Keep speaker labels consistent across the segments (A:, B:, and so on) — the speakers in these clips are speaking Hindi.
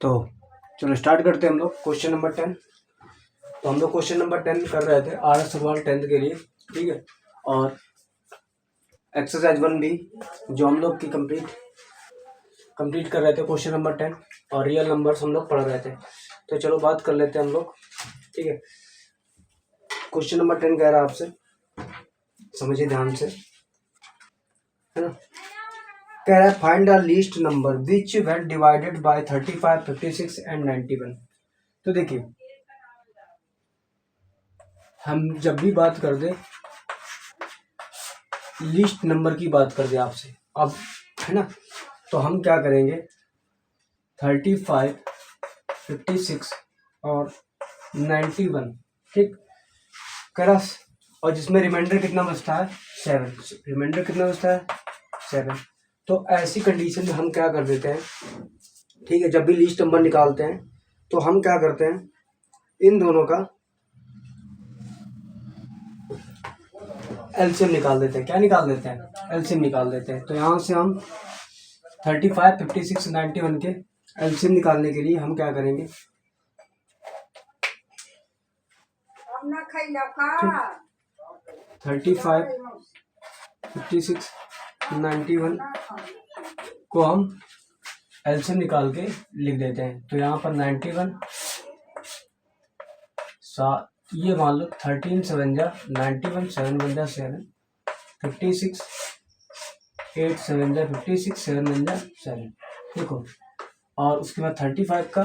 A: तो चलो स्टार्ट करते हैं हम लोग क्वेश्चन नंबर 10। तो हम लोग क्वेश्चन नंबर 10 कर रहे थे आर एस सवाल 10th के लिए, ठीक है। और एक्सरसाइज 1 भी जो हम लोग की कंप्लीट कर रहे थे क्वेश्चन नंबर 10, और रियल नंबर्स हम लोग पढ़ रहे थे। तो चलो बात कर लेते हैं हम लोग, ठीक है। क्वेश्चन नंबर 10 कह रहा है आपसे, समझिए ध्यान से, है ना। कह रहा है find the least number which when divided by 35, 56 and 91। तो देखिए, हम जब भी बात कर दे लिस्ट नंबर की बात कर दे आपसे, अब है ना, तो हम क्या करेंगे 35, 56 और 91, ठीक। करा, और जिसमें रिमाइंडर कितना बचता है 7, रिमाइंडर कितना बचता है 7। तो ऐसी कंडीशन में हम क्या कर देते हैं, ठीक है, जब भी लिस्ट नंबर निकालते हैं तो हम क्या करते हैं, इन दोनों का एलसीएम निकाल देते हैं। क्या निकाल देते हैं? एलसीएम निकाल देते हैं। तो यहाँ से हम 35, 56, 91 के एलसीएम निकालने के लिए हम क्या करेंगे, 35, 56, 91 को हम एलसीएम निकाल के लिख देते हैं। तो यहाँ पर 91 ये मान लो 13 7 जा 91, 7 1 जा 7, 56 8 7 जा 56, 7 1 जा 7, देखो। और उसके बाद 35 का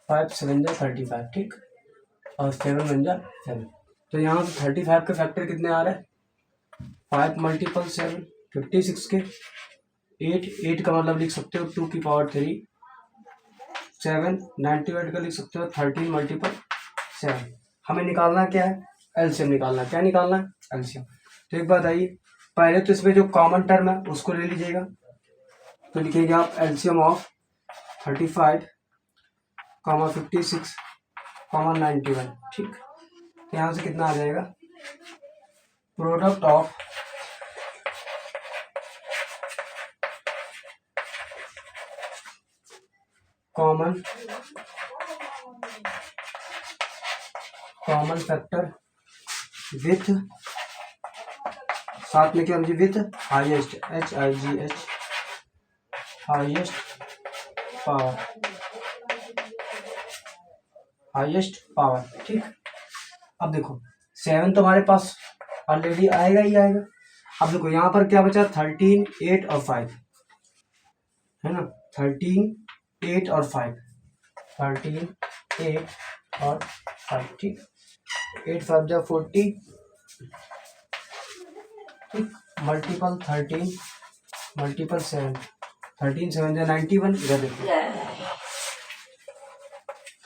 A: 5 7 जा 35, ठीक, और 7 1 जा 7। तो यहाँ से 35 के फैक्टर कितने आ रहे हैं, 5 मल्टीपल 7, 56 के 8 का मतलब लिख सकते हो 2 की पावर 3, 7 98 का लिख सकते हो 13 मल्टीपल 7। हमें निकालना क्या है, एलसीएम निकालना। क्या निकालना है? एलसीएम। तो एक बात आइए, पहले तो इसमें जो कॉमन टर्म है उसको ले लीजिएगा। तो लिखिएगा आप एलसीएम ऑफ 35, 56, 91, ठीक। तो यहाँ से कितना आ जाएगा, product of common factor with, साथ में क्या with highest, HIGH, highest power, ठीक। अब देखो 7 तो हमारे पास ऑलरेडी आएगा ही आएगा। अब देखो यहाँ पर क्या बचा, 13, 8 और 5, है ना। 13, 8 और 5, 13, 8 और 5, ठीक। 8 5 जा 40, ठीक, मल्टीपल 13 मल्टीपल 7, 13 7 जा 91, इधर देखो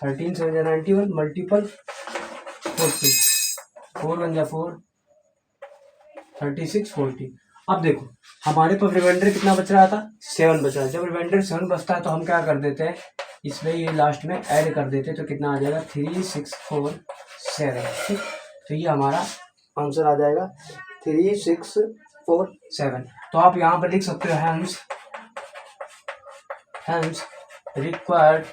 A: 13 7 जा 91 मल्टीपल 40, 4 1 जा 4, 36 40। अब देखो हमारे पास रिमाइंडर कितना बच रहा था, 7 बच रहा है। जब रिमाइंडर 7 बचता है तो हम क्या कर देते हैं, इसमें ये लास्ट में ऐड कर देते हैं। तो कितना आ जाएगा 3 6 4 7, ठीक। तो ये हमारा आंसर आ जाएगा 3 6 4 7। तो आप यहाँ पर लिख सकते हो हैंस रिक्वायर्ड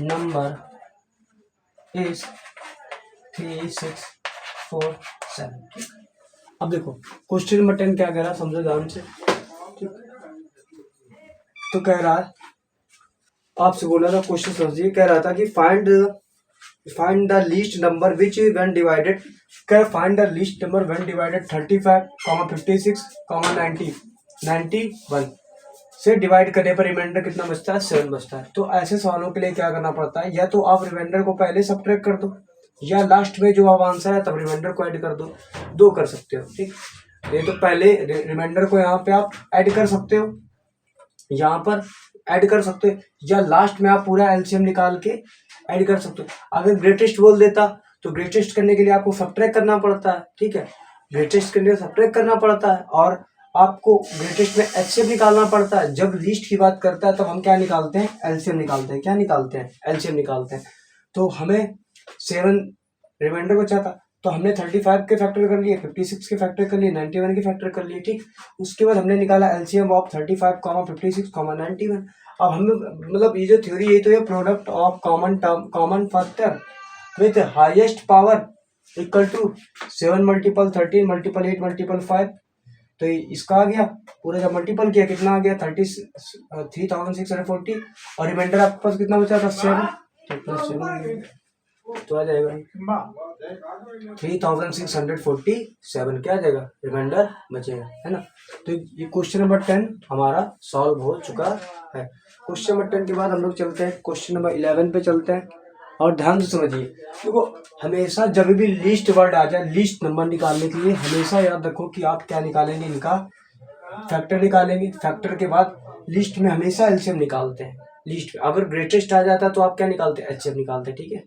A: नंबर इज 3 6 4 7, ठीक। अब देखो क्वेश्चन नंबर 10 क्या कह रहा है, समझो ध्यान से, ठीक। तो कह रहा है, आपसे बोला था क्वेश्चन समझिए, कह रहा था कि find the least number which when divided, find the least number when divided 35, 56, 91 से डिवाइड करने पर रिमाइंडर कितना बचता है, 7 बचता है। तो ऐसे सवालों के लिए क्या करना पड़ता है, या तो आप रिमाइंडर को पहले सब्ट्रैक्ट कर दो, या लास्ट में जो आप आंसर है तब रिमाइंडर को ऐड कर दो, दो कर सकते हो, ठीक। ये तो पहले रिमाइंडर को यहाँ पे आप ऐड कर सकते हो, यहाँ पर ऐड कर सकते हो, या लास्ट में आप पूरा एलसीएम निकाल के ऐड कर सकते हो। अगर ग्रेटेस्ट बोल देता तो ग्रेटेस्ट करने के लिए आपको सब्ट्रैक्ट करना पड़ता है, ठीक है, ग्रेटेस्ट करने के लिए सब्ट्रैक्ट करना पड़ता है, और आपको ग्रेटेस्ट में एचसीएम निकालना पड़ता है। जब लीस्ट की बात करता है तब हम क्या निकालते हैं, एलसीएम निकालते हैं। क्या निकालते हैं? एलसीएम निकालते हैं। तो हमें 7 रिमाइंडर बचा था, तो हमने 35 के फैक्टर कर लिए, 56 के फैक्टर कर लिए, 91 के फैक्टर कर लिए, ठीक। उसके बाद हमने निकाला एलसीएम ऑफ 35, 56, 91। अब हमें मतलब ये जो थ्योरी है तो ये product of common term, common factor with highest power equal to 7 multiple 13 multiple 8 multiple 5। तो इसका आ गया, पूरा जब मल्टीपल किया कितना आ गया 3640, और रिमाइंडर आपके पास कितना बचा था 7, तो प्लस 7 तो आ जाएगा 3647, क्या आ जाएगा रिमाइंडर बचेगा, है ना। तो ये क्वेश्चन नंबर 10 हमारा सॉल्व हो चुका है। क्वेश्चन नंबर 10 के बाद हम लोग चलते हैं क्वेश्चन नंबर 11 पे चलते हैं। और ध्यान से समझिए, देखो हमेशा जब भी लिस्ट वर्ड आ जाए, लिस्ट नंबर निकालने के लिए हमेशा याद रखो कि आप क्या निकालेंगे, इनका फैक्टर निकालेंगे। फैक्टर के बाद लिस्ट में हमेशा एलसीएम निकालते हैं। लिस्ट में अगर ग्रेटेस्ट आ जाता है तो आप क्या निकालते हैं, एलसीएम निकालते हैं, ठीक है।